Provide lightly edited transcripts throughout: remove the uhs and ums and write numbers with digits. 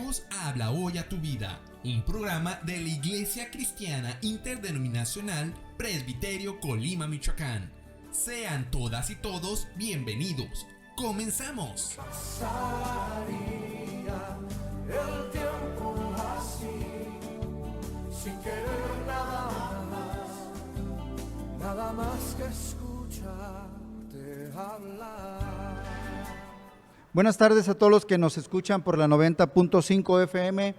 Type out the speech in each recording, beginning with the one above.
Dios habla hoy a tu vida, un programa de la Iglesia Cristiana Interdenominacional Presbiterio Colima, Michoacán. Sean todas y todos bienvenidos. ¡Comenzamos! Pasaría el tiempo así, sin querer nada más que escucharte hablar. Buenas tardes a todos los que nos escuchan por la 90.5 FM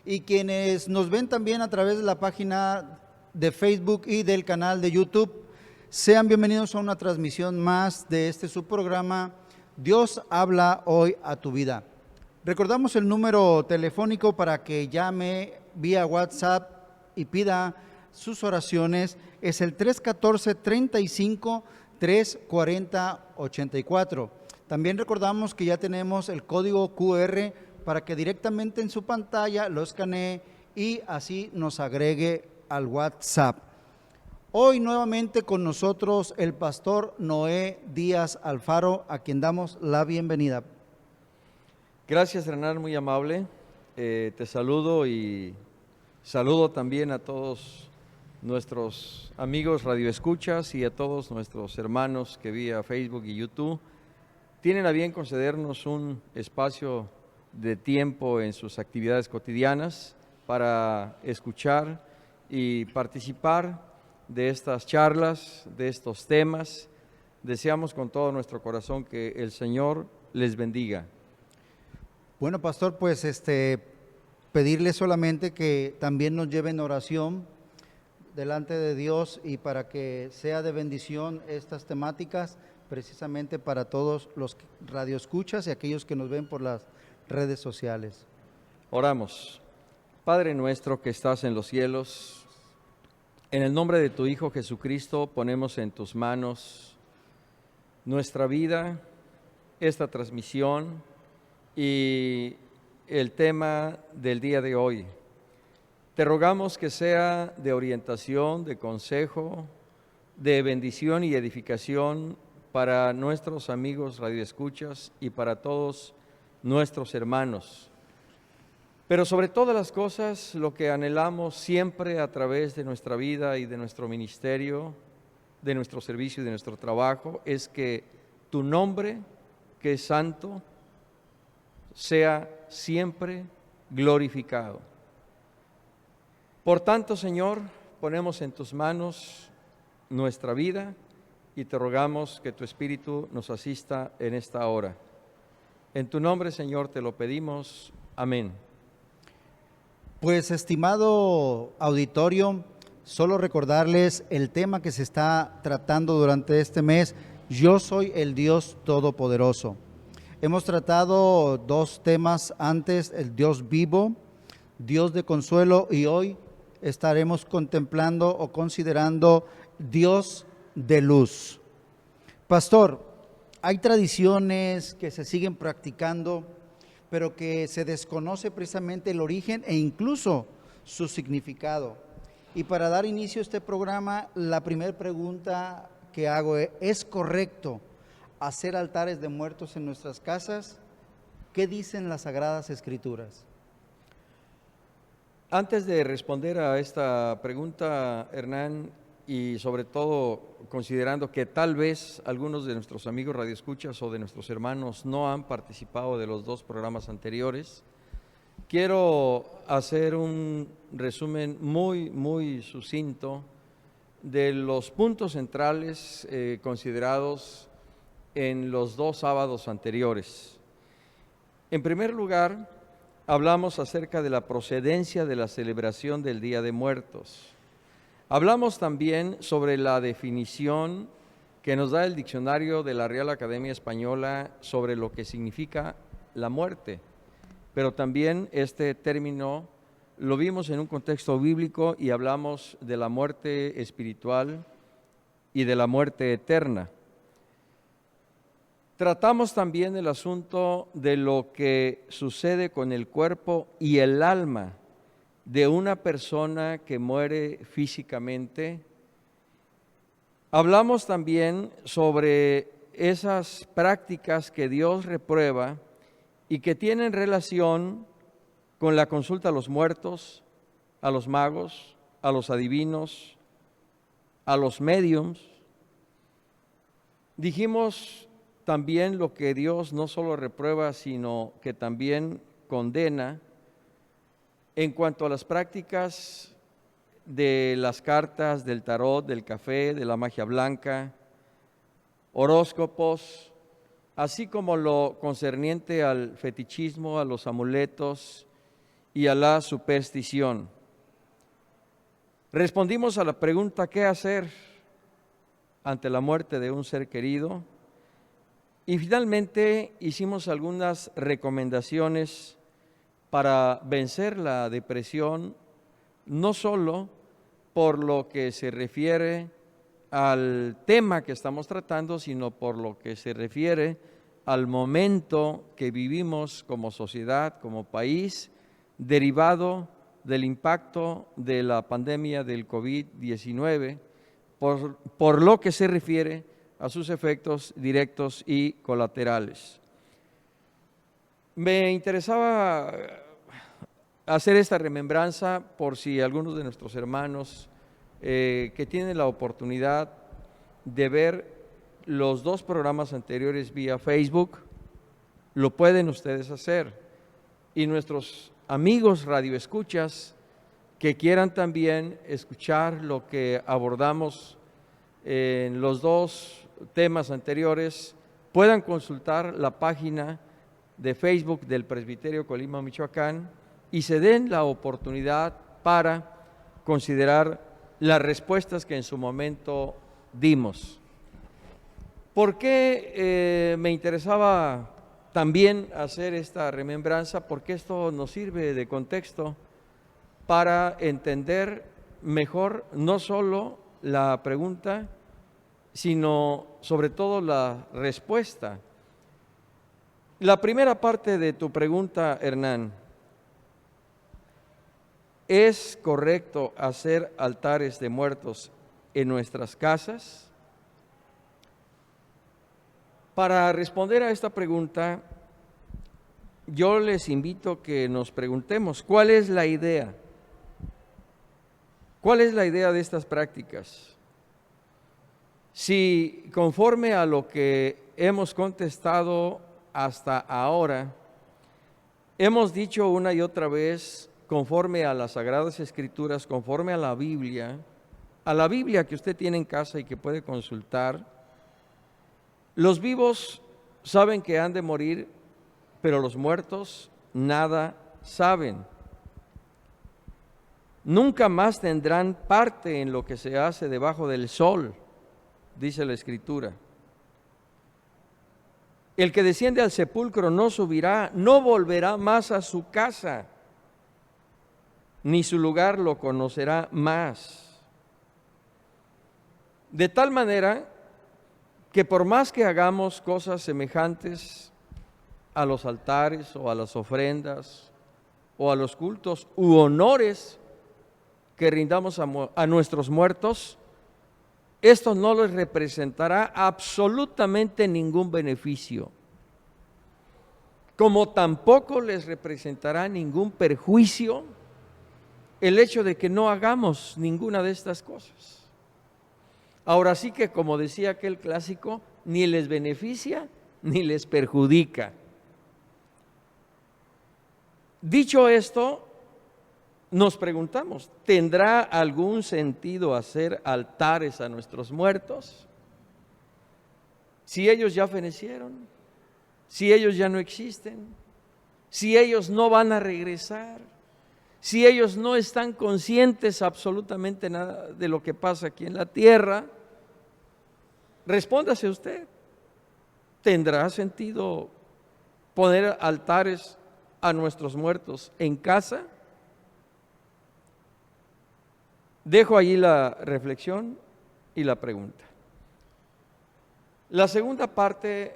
y quienes nos ven también a través de la página de Facebook y del canal de YouTube. Sean bienvenidos a una transmisión más de este subprograma Dios habla hoy a tu vida. Recordamos el número telefónico para que llame vía WhatsApp y pida sus oraciones. Es el 314-35-340-84. También recordamos que ya tenemos el código QR para que directamente en su pantalla lo escanee y así nos agregue al WhatsApp. Hoy nuevamente con nosotros el pastor Noé Díaz Alfaro, a quien damos la bienvenida. Gracias, Hernán, muy amable. Te saludo y saludo también a todos nuestros amigos radioescuchas y a todos nuestros hermanos que vía Facebook y YouTube tienen a bien concedernos un espacio de tiempo en sus actividades cotidianas para escuchar y participar de estas charlas, de estos temas. Deseamos con todo nuestro corazón que el Señor les bendiga. Bueno, pastor, pues pedirle solamente que también nos lleven oración delante de Dios y para que sea de bendición estas temáticas, precisamente para todos los radioescuchas y aquellos que nos ven por las redes sociales. Oramos. Padre nuestro que estás en los cielos, en el nombre de tu Hijo Jesucristo ponemos en tus manos nuestra vida, esta transmisión y el tema del día de hoy. Te rogamos que sea de orientación, de consejo, de bendición y edificación para nuestros amigos radioescuchas y para todos nuestros hermanos. Pero sobre todas las cosas, lo que anhelamos siempre a través de nuestra vida y de nuestro ministerio, de nuestro servicio y de nuestro trabajo, es que tu nombre, que es santo, sea siempre glorificado. Por tanto, Señor, ponemos en tus manos nuestra vida y te rogamos que tu Espíritu nos asista en esta hora. En tu nombre, Señor, te lo pedimos. Amén. Pues, estimado auditorio, solo recordarles el tema que se está tratando durante este mes. Yo soy el Dios Todopoderoso. Hemos tratado dos temas antes, el Dios vivo, Dios de consuelo, y hoy estaremos contemplando o considerando Dios de luz. Pastor, hay tradiciones que se siguen practicando, pero que se desconoce precisamente el origen e incluso su significado. Y para dar inicio a este programa, la primera pregunta que hago es: ¿correcto hacer altares de muertos en nuestras casas? ¿Qué dicen las Sagradas Escrituras? Antes de responder a esta pregunta, Hernán, y sobre todo considerando que tal vez algunos de nuestros amigos radioescuchas o de nuestros hermanos no han participado de los dos programas anteriores, quiero hacer un resumen muy sucinto de los puntos centrales considerados en los dos sábados anteriores. En primer lugar, hablamos acerca de la procedencia de la celebración del Día de Muertos. Hablamos también sobre la definición que nos da el diccionario de la Real Academia Española sobre lo que significa la muerte, pero también este término lo vimos en un contexto bíblico y hablamos de la muerte espiritual y de la muerte eterna. Tratamos también el asunto de lo que sucede con el cuerpo y el alma de una persona que muere físicamente. Hablamos también sobre esas prácticas que Dios reprueba y que tienen relación con la consulta a los muertos, a los magos, a los adivinos, a los médiums. Dijimos también lo que Dios no solo reprueba, sino que también condena en cuanto a las prácticas de las cartas, del tarot, del café, de la magia blanca, horóscopos, así como lo concerniente al fetichismo, a los amuletos y a la superstición. Respondimos a la pregunta ¿qué hacer ante la muerte de un ser querido? Y finalmente hicimos algunas recomendaciones para vencer la depresión, no solo por lo que se refiere al tema que estamos tratando, sino por lo que se refiere al momento que vivimos como sociedad, como país, derivado del impacto de la pandemia del COVID-19, por lo que se refiere a sus efectos directos y colaterales. Me interesaba hacer esta remembranza por si algunos de nuestros hermanos que tienen la oportunidad de ver los 2 programas anteriores vía Facebook, lo pueden ustedes hacer. Y nuestros amigos radioescuchas que quieran también escuchar lo que abordamos en los 2 temas anteriores, puedan consultar la página de Facebook del Presbiterio Colima, Michoacán, y se den la oportunidad para considerar las respuestas que en su momento dimos. ¿Por qué me interesaba también hacer esta remembranza? Porque esto nos sirve de contexto para entender mejor no solo la pregunta, sino sobre todo la respuesta. La primera parte de tu pregunta, Hernán, ¿es correcto hacer altares de muertos en nuestras casas? Para responder a esta pregunta, yo les invito que nos preguntemos, ¿cuál es la idea? ¿Cuál es la idea de estas prácticas? Si conforme a lo que hemos contestado hasta ahora, hemos dicho una y otra vez, conforme a las Sagradas Escrituras, conforme a la Biblia que usted tiene en casa y que puede consultar, los vivos saben que han de morir, pero los muertos nada saben. Nunca más tendrán parte en lo que se hace debajo del sol, dice la Escritura. El que desciende al sepulcro no subirá, no volverá más a su casa, ni su lugar lo conocerá más. De tal manera que por más que hagamos cosas semejantes a los altares o a las ofrendas o a los cultos u honores que rindamos a nuestros muertos, esto no les representará absolutamente ningún beneficio, como tampoco les representará ningún perjuicio el hecho de que no hagamos ninguna de estas cosas. Ahora sí que, como decía aquel clásico, ni les beneficia ni les perjudica. Dicho esto, nos preguntamos, ¿tendrá algún sentido hacer altares a nuestros muertos? Si ellos ya fenecieron, si ellos ya no existen, si ellos no van a regresar, si ellos no están conscientes absolutamente nada de lo que pasa aquí en la tierra, respóndase usted, ¿tendrá sentido poner altares a nuestros muertos en casa? Dejo allí la reflexión y la pregunta. La segunda parte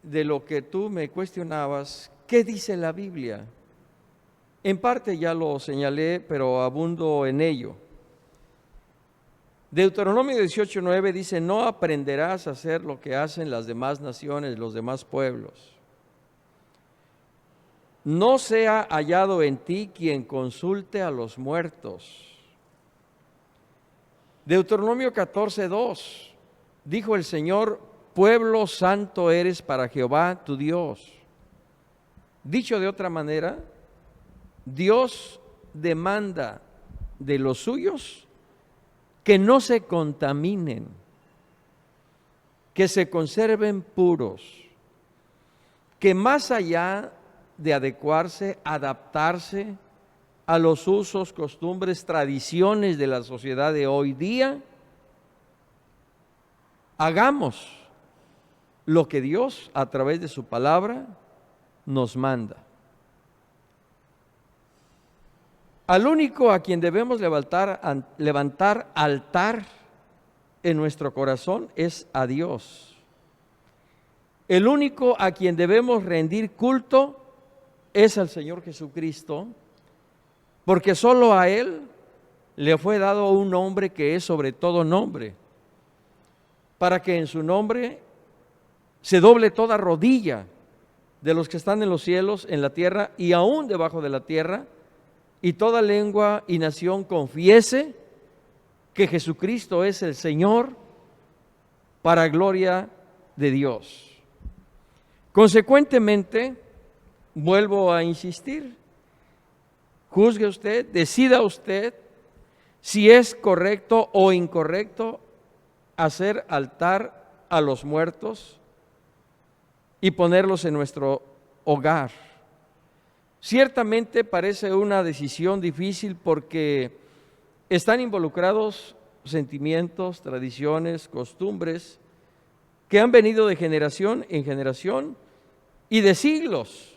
de lo que tú me cuestionabas, ¿qué dice la Biblia? En parte ya lo señalé, pero abundo en ello. Deuteronomio 18:9 dice, no aprenderás a hacer lo que hacen las demás naciones, los demás pueblos. no sea hallado en ti quien consulte a los muertos. Deuteronomio 14:2, dijo el Señor, pueblo santo eres para Jehová tu Dios. Dicho de otra manera, Dios demanda de los suyos que no se contaminen, que se conserven puros, que más allá de adecuarse, adaptarse a los usos, costumbres, tradiciones de la sociedad de hoy día, hagamos lo que Dios a través de su palabra nos manda. Al único a quien debemos levantar altar en nuestro corazón es a Dios. El único a quien debemos rendir culto es al Señor Jesucristo, porque solo a Él le fue dado un nombre que es sobre todo nombre, para que en su nombre se doble toda rodilla de los que están en los cielos, en la tierra y aún debajo de la tierra, y toda lengua y nación confiese que Jesucristo es el Señor, para gloria de Dios. Consecuentemente, vuelvo a insistir, juzgue usted, decida usted si es correcto o incorrecto hacer altar a los muertos y ponerlos en nuestro hogar. Ciertamente parece una decisión difícil porque están involucrados sentimientos, tradiciones, costumbres que han venido de generación en generación y de siglos.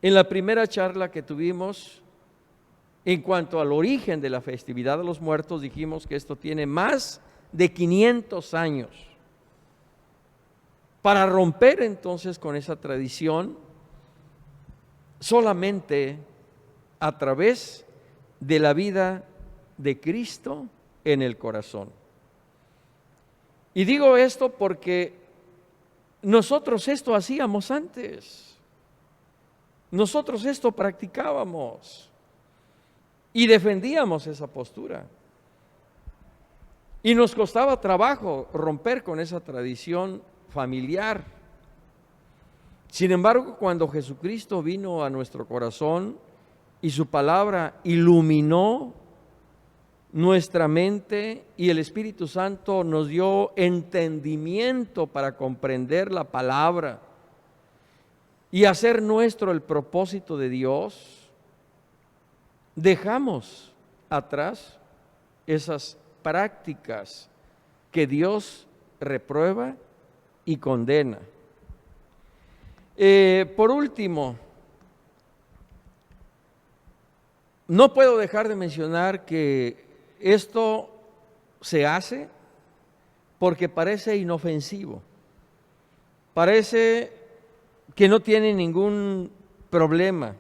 En la primera charla que tuvimos en cuanto al origen de la festividad de los muertos, dijimos que esto tiene más de 500 años. Para romper entonces con esa tradición, solamente a través de la vida de Cristo en el corazón. Y digo esto porque nosotros esto hacíamos antes. Nosotros esto practicábamos y defendíamos esa postura. Y nos costaba trabajo romper con esa tradición familiar. Sin embargo, cuando Jesucristo vino a nuestro corazón y su palabra iluminó nuestra mente y el Espíritu Santo nos dio entendimiento para comprender la palabra y hacer nuestro el propósito de Dios, dejamos atrás esas prácticas que Dios reprueba y condena. Por último, no puedo dejar de mencionar que esto se hace porque parece inofensivo, parece que no tiene ningún problema.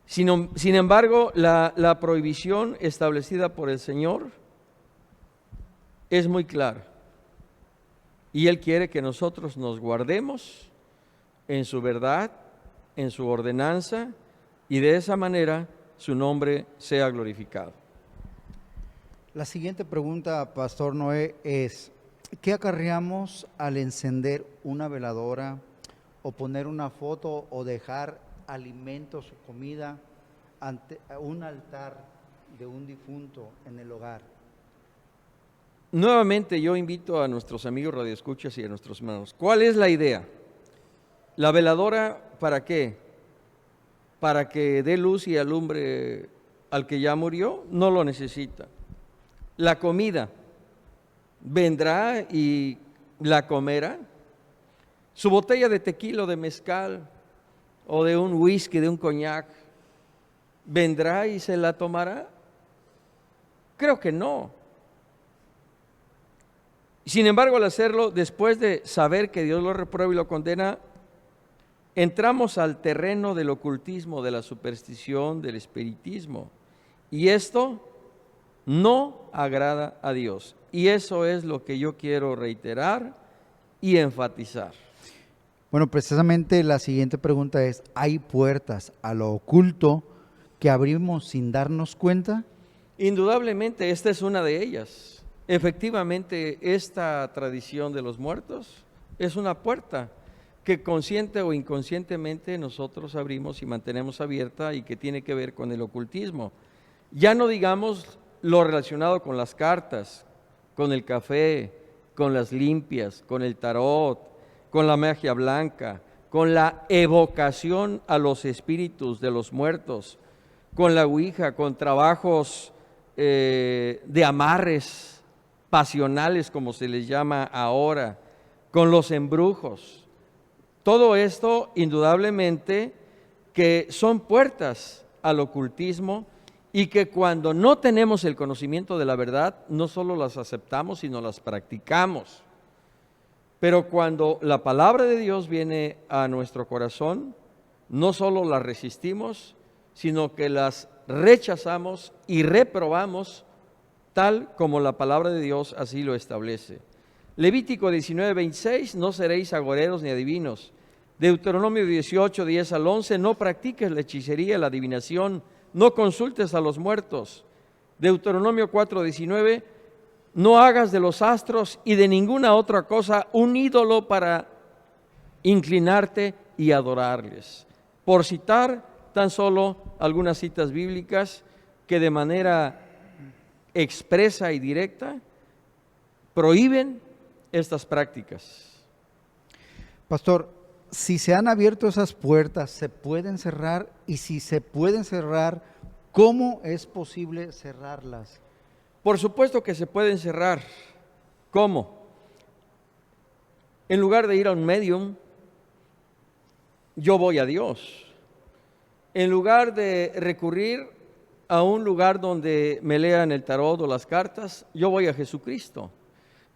Sin embargo, la prohibición establecida por el Señor es muy clara y Él quiere que nosotros nos guardemos en su verdad, en su ordenanza, y de esa manera su nombre sea glorificado. La siguiente pregunta, Pastor Noé, es: ¿qué acarreamos al encender una veladora o poner una foto o dejar alimentos o comida ante un altar de un difunto en el hogar? Nuevamente yo invito a nuestros amigos radioescuchas y a nuestros hermanos. ¿Cuál es la idea? ¿La veladora para qué? ¿Para que dé luz y alumbre al que ya murió? No lo necesita. La comida, ¿vendrá y la comerá? Su botella de tequila o de mezcal o de un whisky, de un coñac, ¿vendrá y se la tomará? Creo que no. Sin embargo, al hacerlo, después de saber que Dios lo reprueba y lo condena, entramos al terreno del ocultismo, de la superstición, del espiritismo. Y esto no agrada a Dios. Y eso es lo que yo quiero reiterar y enfatizar. Bueno, precisamente la siguiente pregunta es, ¿hay puertas a lo oculto que abrimos sin darnos cuenta? Indudablemente esta es una de ellas. Efectivamente, esta tradición de los muertos es una puerta que consciente o inconscientemente nosotros abrimos y mantenemos abierta y que tiene que ver con el ocultismo. Ya no digamos lo relacionado con las cartas, con el café, con las limpias, con el tarot, con la magia blanca, con la evocación a los espíritus de los muertos, con la ouija, con trabajos de amarres pasionales, como se les llama ahora, con los embrujos. Todo esto, indudablemente, que son puertas al ocultismo y que cuando no tenemos el conocimiento de la verdad, no solo las aceptamos, sino las practicamos. Pero cuando la palabra de Dios viene a nuestro corazón, no solo las resistimos, sino que las rechazamos y reprobamos tal como la palabra de Dios así lo establece. Levítico 19:26, no seréis agoreros ni adivinos. Deuteronomio 18, 10 al 11, no practiques la hechicería, la adivinación, no consultes a los muertos. Deuteronomio 4:19, no hagas de los astros y de ninguna otra cosa un ídolo para inclinarte y adorarles. Por citar tan solo algunas citas bíblicas que de manera expresa y directa prohíben estas prácticas. Pastor, si se han abierto esas puertas, ¿se pueden cerrar? Y si se pueden cerrar, ¿cómo es posible cerrarlas? Por supuesto que se pueden cerrar. ¿Cómo? En lugar de ir a un medium, yo voy a Dios. En lugar de recurrir a un lugar donde me lean el tarot o las cartas, yo voy a Jesucristo.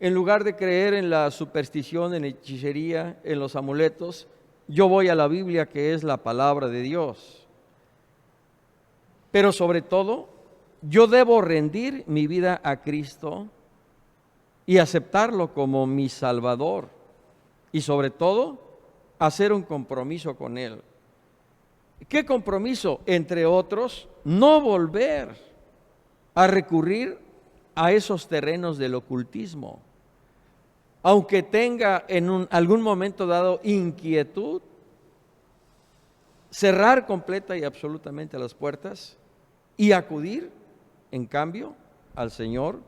En lugar de creer en la superstición, en la hechicería, en los amuletos, yo voy a la Biblia, que es la palabra de Dios. Pero sobre todo, yo debo rendir mi vida a Cristo y aceptarlo como mi Salvador. Y sobre todo, hacer un compromiso con Él. ¿Qué compromiso? Entre otros, no volver a recurrir a esos terrenos del ocultismo. Aunque tenga en algún momento dado inquietud, cerrar completa y absolutamente las puertas y acudir, en cambio, al Señor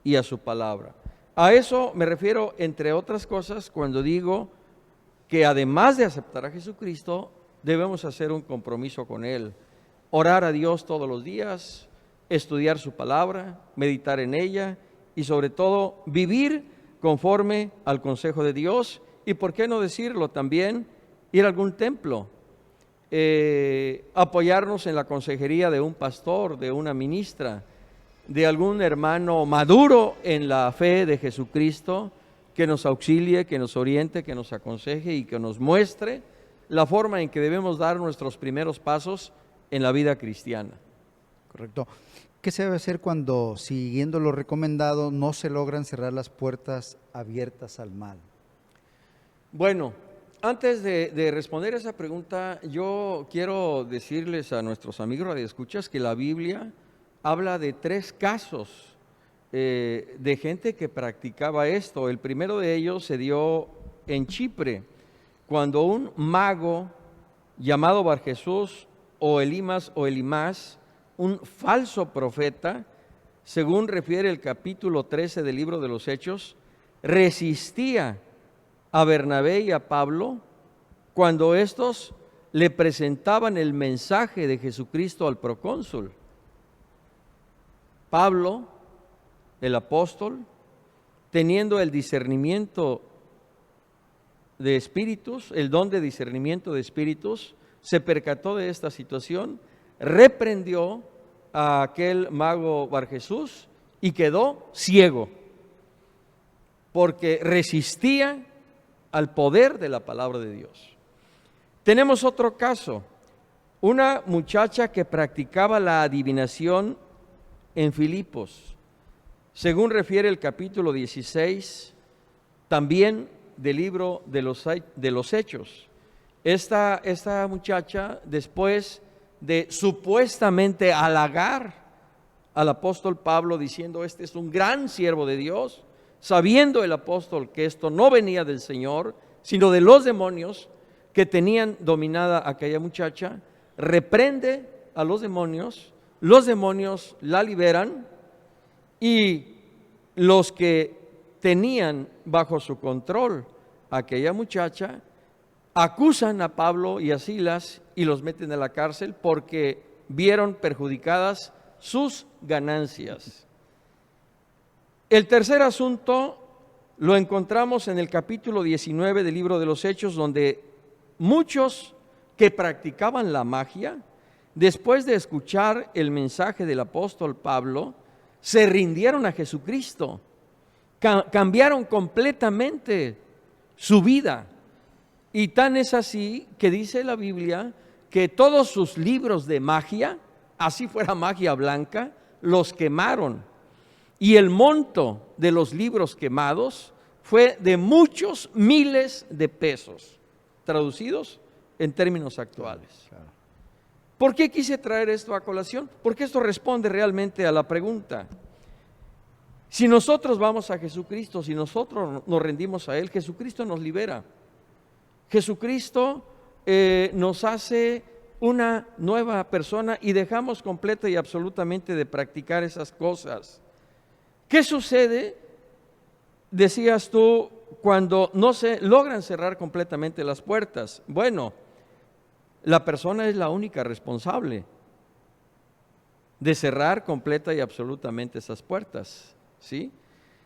y a su palabra. A eso me refiero, entre otras cosas, cuando digo que además de aceptar a Jesucristo, debemos hacer un compromiso con Él, orar a Dios todos los días, estudiar su palabra, meditar en ella y sobre todo vivir conforme al consejo de Dios y, por qué no decirlo también, ir a algún templo, apoyarnos en la consejería de un pastor, de una ministra, de algún hermano maduro en la fe de Jesucristo, que nos auxilie, que nos oriente, que nos aconseje y que nos muestre la forma en que debemos dar nuestros primeros pasos en la vida cristiana. Correcto. ¿Qué se debe hacer cuando, siguiendo lo recomendado, no se logran cerrar las puertas abiertas al mal? Bueno, antes de responder esa pregunta, yo quiero decirles a nuestros amigos radioescuchas que la Biblia habla de 3 casos de gente que practicaba esto. El primero de ellos se dio en Chipre, cuando un mago llamado Barjesús o Elimas o Elimás, un falso profeta, según refiere el capítulo 13 del libro de los Hechos, resistía a Bernabé y a Pablo cuando éstos le presentaban el mensaje de Jesucristo al procónsul. Pablo, el apóstol, teniendo el discernimiento de espíritus, el don de discernimiento de espíritus, se percató de esta situación, reprendió a aquel mago Barjesús y quedó ciego, porque resistía al poder de la palabra de Dios. Tenemos otro caso, una muchacha que practicaba la adivinación en Filipos. Según refiere el capítulo 16, también del libro de los Hechos. Esta muchacha, después de supuestamente halagar al apóstol Pablo diciendo: este es un gran siervo de Dios, sabiendo el apóstol que esto no venía del Señor, sino de los demonios que tenían dominada a aquella muchacha, reprende a los demonios la liberan, y los que tenían bajo su control a aquella muchacha acusan a Pablo y a Silas y los meten a la cárcel porque vieron perjudicadas sus ganancias. El tercer asunto lo encontramos en el capítulo 19 del libro de los Hechos, donde muchos que practicaban la magia, después de escuchar el mensaje del apóstol Pablo, se rindieron a Jesucristo, cambiaron completamente su vida. Y tan es así que dice la Biblia que todos sus libros de magia, así fuera magia blanca, los quemaron. Y el monto de los libros quemados fue de muchos miles de pesos, traducidos en términos actuales. ¿Por qué quise traer esto a colación? Porque esto responde realmente a la pregunta. Si nosotros vamos a Jesucristo, si nosotros nos rendimos a Él, Jesucristo nos libera. Jesucristo nos hace una nueva persona y dejamos completa y absolutamente de practicar esas cosas. ¿Qué sucede, decías tú, cuando no se logran cerrar completamente las puertas? Bueno, la persona es la única responsable de cerrar completa y absolutamente esas puertas, ¿sí?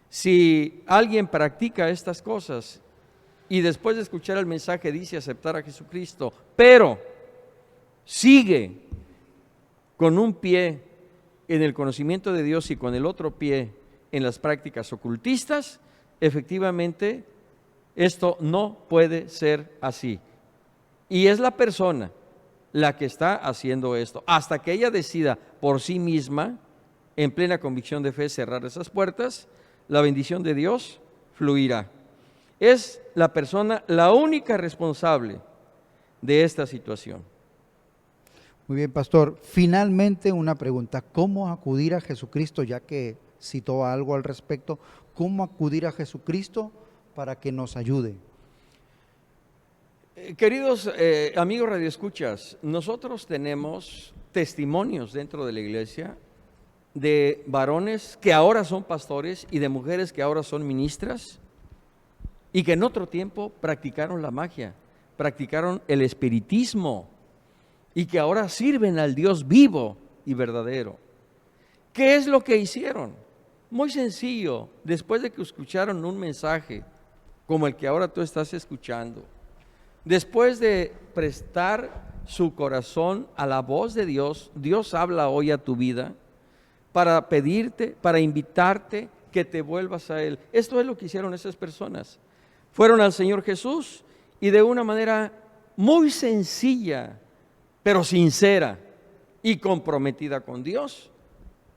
Si alguien practica estas cosas y después de escuchar el mensaje dice aceptar a Jesucristo, pero sigue con un pie en el conocimiento de Dios y con el otro pie en las prácticas ocultistas, efectivamente esto no puede ser así. Y es la persona la que está haciendo esto. Hasta que ella decida por sí misma, en plena convicción de fe, cerrar esas puertas, la bendición de Dios fluirá. Es la persona la única responsable de esta situación. Muy bien, pastor. Finalmente una pregunta. ¿Cómo acudir a Jesucristo? Ya que citó algo al respecto. ¿Cómo acudir a Jesucristo para que nos ayude? Queridos amigos radioescuchas, nosotros tenemos testimonios dentro de la iglesia de varones que ahora son pastores y de mujeres que ahora son ministras y que en otro tiempo practicaron la magia, practicaron el espiritismo y que ahora sirven al Dios vivo y verdadero. ¿Qué es lo que hicieron? Muy sencillo. Después de que escucharon un mensaje como el que ahora tú estás escuchando, después de prestar su corazón a la voz de Dios, Dios habla hoy a tu vida para pedirte, para invitarte que te vuelvas a Él. Esto es lo que hicieron esas personas. Fueron al Señor Jesús y de una manera muy sencilla, pero sincera y comprometida con Dios,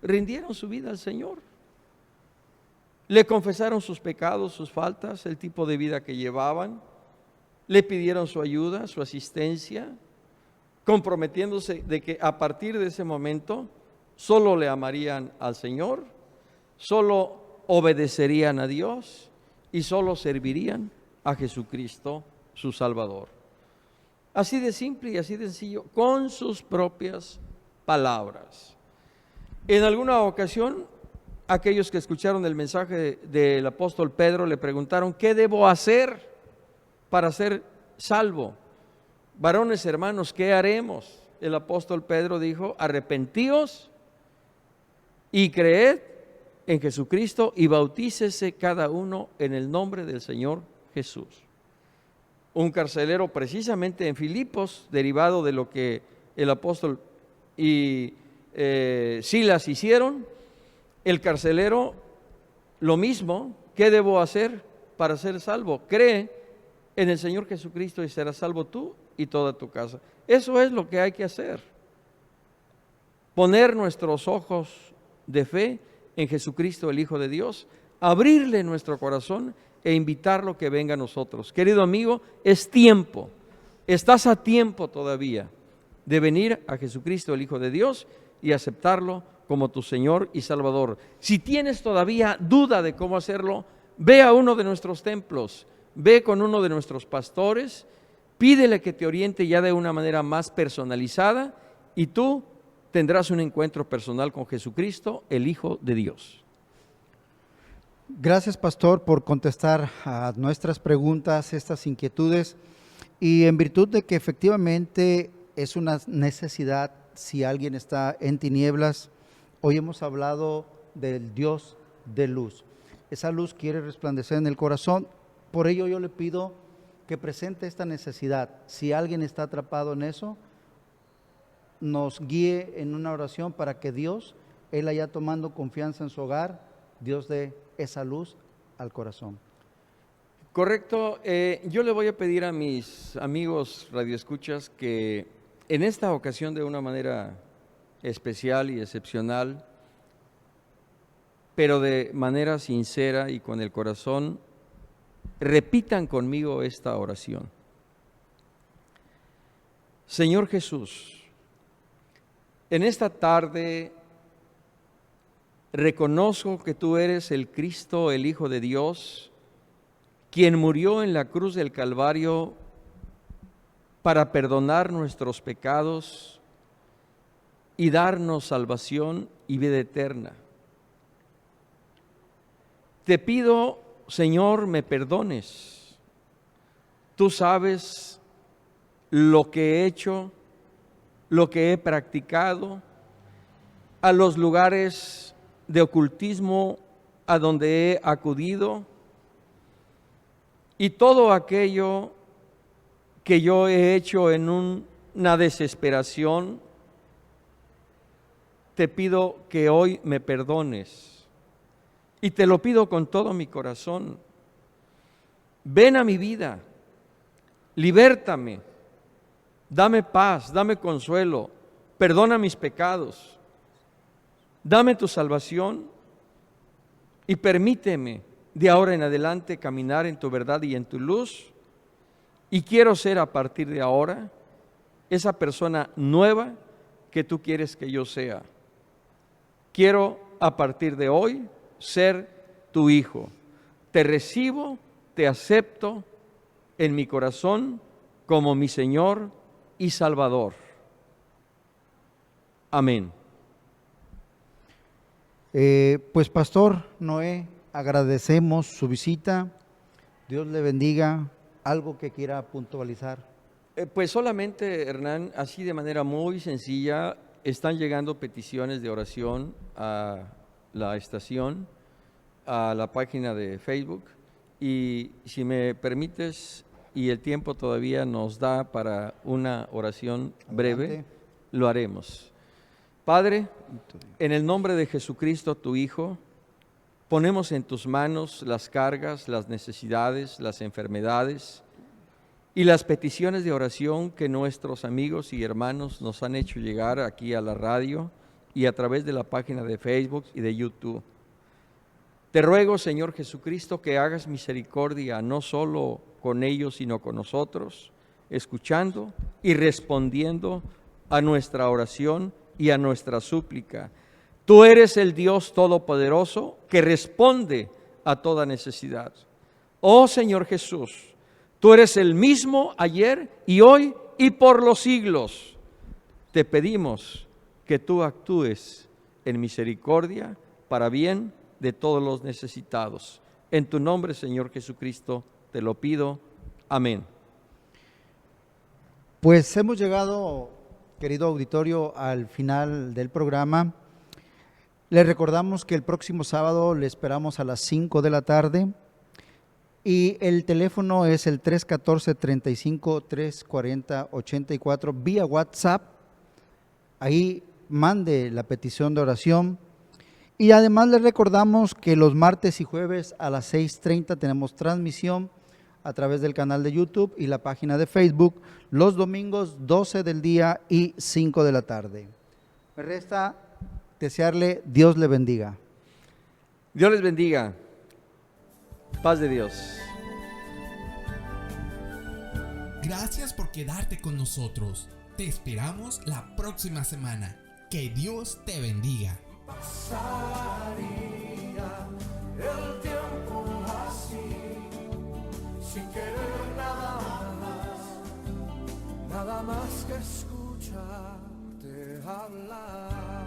rindieron su vida al Señor. Le confesaron sus pecados, sus faltas, el tipo de vida que llevaban. Le pidieron su ayuda, su asistencia, comprometiéndose de que a partir de ese momento solo le amarían al Señor, solo obedecerían a Dios y solo servirían a Jesucristo, su Salvador. Así de simple y así de sencillo, con sus propias palabras. En alguna ocasión, aquellos que escucharon el mensaje del apóstol Pedro le preguntaron: ¿qué debo hacer para ser salvo? Varones hermanos, ¿qué haremos? El apóstol Pedro dijo: arrepentíos y creed en Jesucristo y bautícese cada uno en el nombre del Señor Jesús. Un carcelero precisamente en Filipos, derivado de lo que el apóstol y Silas hicieron, el carcelero lo mismo. ¿Qué debo hacer para ser salvo? Cree en el Señor Jesucristo y serás salvo tú y toda tu casa. Eso es lo que hay que hacer. Poner nuestros ojos de fe en Jesucristo, el Hijo de Dios, abrirle nuestro corazón e invitarlo que venga a nosotros. Querido amigo, es tiempo, estás a tiempo todavía de venir a Jesucristo, el Hijo de Dios, y aceptarlo como tu Señor y Salvador. Si tienes todavía duda de cómo hacerlo, ve a uno de nuestros templos, ve con uno de nuestros pastores, pídele que te oriente ya de una manera más personalizada y tú tendrás un encuentro personal con Jesucristo, el Hijo de Dios. Gracias, pastor, por contestar a nuestras preguntas, estas inquietudes, y en virtud de que efectivamente es una necesidad si alguien está en tinieblas. Hoy hemos hablado del Dios de luz. Esa luz quiere resplandecer en el corazón. Por ello yo le pido que presente esta necesidad. Si alguien está atrapado en eso, nos guíe en una oración para que Dios, Él haya tomando confianza en su hogar, Dios dé esa luz al corazón. Correcto. Yo le voy a pedir a mis amigos radioescuchas que en esta ocasión, de una manera especial y excepcional, pero de manera sincera y con el corazón, repitan conmigo esta oración. Señor Jesús, en esta tarde reconozco que tú eres el Cristo, el Hijo de Dios, quien murió en la cruz del Calvario para perdonar nuestros pecados y darnos salvación y vida eterna. Te pido, Señor, me perdones. Tú sabes lo que he hecho, lo que he practicado, a los lugares de ocultismo a donde he acudido y todo aquello que yo he hecho en una desesperación. Te pido que hoy me perdones y te lo pido con todo mi corazón. Ven a mi vida, libértame, dame paz, dame consuelo, perdona mis pecados, dame tu salvación y permíteme de ahora en adelante caminar en tu verdad y en tu luz. Y quiero ser a partir de ahora esa persona nueva que tú quieres que yo sea. Quiero a partir de hoy ser tu hijo. Te recibo, te acepto en mi corazón como mi Señor y Salvador. Amén. Pues Pastor Noé, agradecemos su visita. Dios le bendiga. ¿Algo que quiera puntualizar? Pues solamente, Hernán, así de manera muy sencilla, están llegando peticiones de oración a la estación, a la página de Facebook, y si me permites y el tiempo todavía nos da para una oración breve, Adelante. lo haremos. Padre, en el nombre de Jesucristo, tu Hijo, ponemos en tus manos las cargas, las necesidades, las enfermedades y las peticiones de oración que nuestros amigos y hermanos nos han hecho llegar aquí a la radio y a través de la página de Facebook y de YouTube. Te ruego, Señor Jesucristo, que hagas misericordia no solo con ellos, sino con nosotros, escuchando y respondiendo a nuestra oración y a nuestra súplica. Tú eres el Dios Todopoderoso que responde a toda necesidad. Oh Señor Jesús, tú eres el mismo ayer y hoy y por los siglos. Te pedimos que tú actúes en misericordia para bien de todos los necesitados. En tu nombre, Señor Jesucristo, te lo pido. Amén. Pues hemos llegado, querido auditorio, al final del programa. Les recordamos que el próximo sábado le esperamos a las 5 de la tarde y el teléfono es el 314-35-340-84 vía WhatsApp. Ahí mande la petición de oración. Y además les recordamos que los martes y jueves a las 6:30 tenemos transmisión a través del canal de YouTube y la página de Facebook, los domingos 12 del día y 5 de la tarde. Me resta desearle Dios le bendiga. Dios les bendiga. Paz de Dios. Gracias por quedarte con nosotros. Te esperamos la próxima semana. Que Dios te bendiga. Pasaría el tiempo así, sin querer nada más que escucharte hablar.